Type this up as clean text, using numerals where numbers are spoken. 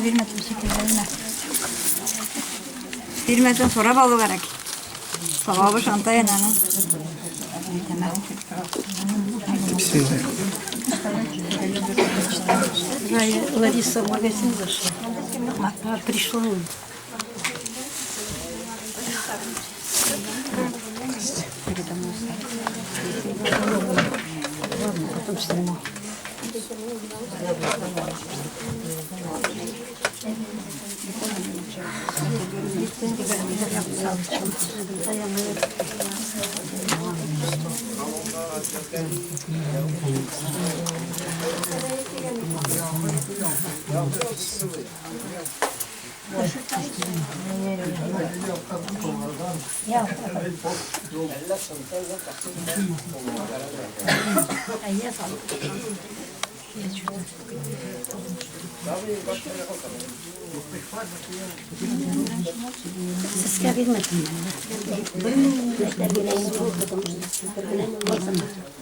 Bilmedim şekillerine. Bilmeden sonra balı gerek. Sabahı şantaya nanın. Лариса в магазин зашла. Пришла. Ладно, потом сниму. Siz gelmediniz mi? Ben de bileyim, потому что